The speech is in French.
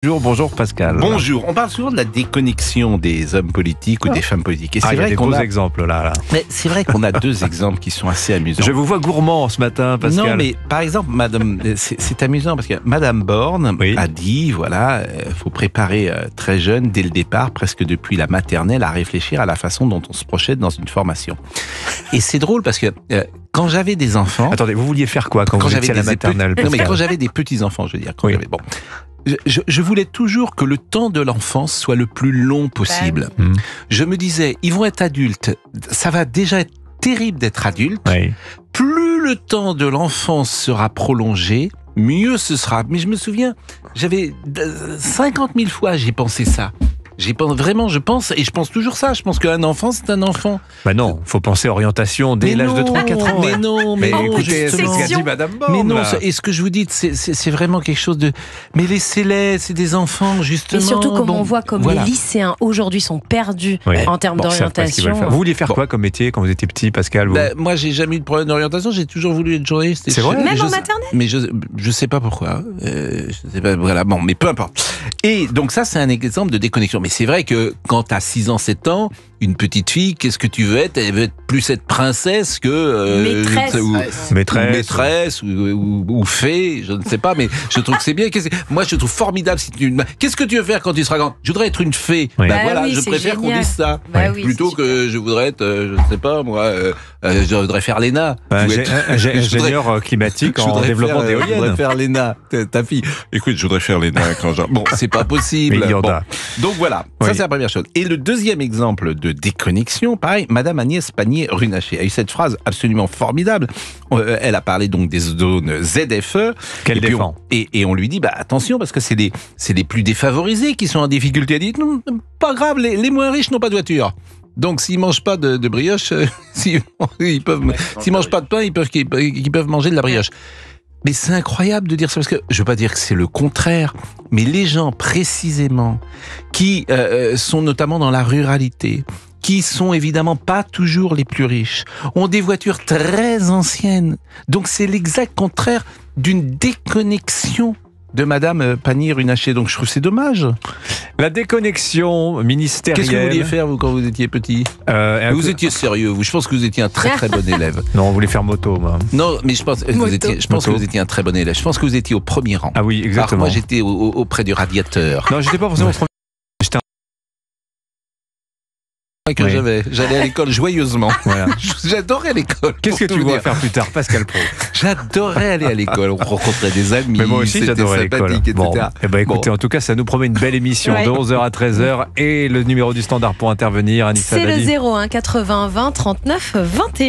Bonjour Pascal. Bonjour. On parle souvent de la déconnexion des hommes politiques ou des femmes politiques. Et c'est vrai qu'on a des beaux exemples là. Mais c'est vrai qu'on a deux exemples qui sont assez amusants. Je vous vois gourmand ce matin, Pascal. Non, mais par exemple, c'est amusant parce que Madame Borne a dit, voilà, faut préparer très jeune, dès le départ, presque depuis la maternelle, à réfléchir à la façon dont on se projette dans une formation. Et c'est drôle parce que quand j'avais des enfants... Attendez, vous vouliez faire quoi quand vous étiez à la maternelle, Pascal ? Non, mais quand j'avais des petits-enfants, je veux dire. Je voulais toujours que le temps de l'enfance soit le plus long possible. Je me disais, ils vont être adultes. Ça va déjà être terrible d'être adulte. Plus le temps de l'enfance sera prolongé, mieux ce sera. Mais je me souviens, j'avais 50 000 fois j'ai pensé ça. Je pense toujours ça. Je pense qu'un enfant, c'est un enfant. Bah non, faut penser orientation dès l'âge de 3-4 ans. Mais non, écoutez, c'est ce qu'a dit Madame Borne. Mais non, et ce que je vous dis, c'est vraiment quelque chose de... Mais laissez-les, c'est des enfants, justement. Et surtout, comme on voit comme les lycéens aujourd'hui sont perdus en termes d'orientation. Vous vouliez faire quoi comme métier quand vous étiez petit, Pascal ? Moi, j'ai jamais eu de problème d'orientation. J'ai toujours voulu être journaliste. C'est vrai ? Même en maternelle ? Mais je sais pas pourquoi. Je sais pas, voilà, bon, mais peu importe. Et donc ça, c'est un exemple de déconnexion. Mais c'est vrai que quand t'as 6 ans, 7 ans, une petite fille, qu'est-ce que tu veux être ? Elle veut être plus être princesse que... maîtresse ou fée, je ne sais pas, mais je trouve que c'est bien. Moi, je trouve formidable si tu... Qu'est-ce que tu veux faire quand tu seras grand ? Je voudrais être une fée. Je préfère qu'on dise ça. Plutôt que je voudrais être, je ne sais pas, moi, je voudrais faire l'ENA. Ingénieur climatique en développement d'éoliennes. Je voudrais faire l'ENA, ta fille. Écoute, je voudrais faire l'ENA quand genre... Bon, c'est pas possible. Donc voilà, ça c'est la première chose. Et le deuxième exemple de déconnexion, pareil, Madame Agnès Pannier-Runacher a eu cette phrase absolument formidable. Elle a parlé donc des zones ZFE. Qu'elle défend. Et on lui dit, attention, parce que c'est les plus défavorisés qui sont en difficulté. Elle dit, non, pas grave, les moins riches n'ont pas de voiture. Donc, s'ils mangent pas de brioche, s'ils mangent pas de pain, ils peuvent manger de la brioche. Mais c'est incroyable de dire ça, parce que je veux pas dire que c'est le contraire, mais les gens précisément qui sont notamment dans la ruralité, qui sont évidemment pas toujours les plus riches, ont des voitures très anciennes. Donc c'est l'exact contraire d'une déconnexion de Madame Pannier-Runacher. Donc je trouve que c'est dommage. La déconnexion ministérielle. Qu'est-ce que vous vouliez faire, vous, quand vous étiez petit ? Vous étiez sérieux, vous. Je pense que vous étiez un très très bon élève. Non, on voulait faire moto, moi. Non, mais je pense que vous étiez un très bon élève. Je pense que vous étiez au premier rang. Ah oui, exactement. Alors moi, j'étais auprès du radiateur. Non, j'étais pas forcément au premier. J'allais à l'école joyeusement. Voilà. J'adorais l'école. Qu'est-ce que tu voulais faire plus tard, Pascal Praud ? J'adorais aller à l'école. On rencontrait des amis. Mais moi aussi, j'adorais l'école. Écoutez, en tout cas, ça nous promet une belle émission de 11h à 13h. Et le numéro du standard pour intervenir, Anissa Dali. C'est le 01 80 20 39 21.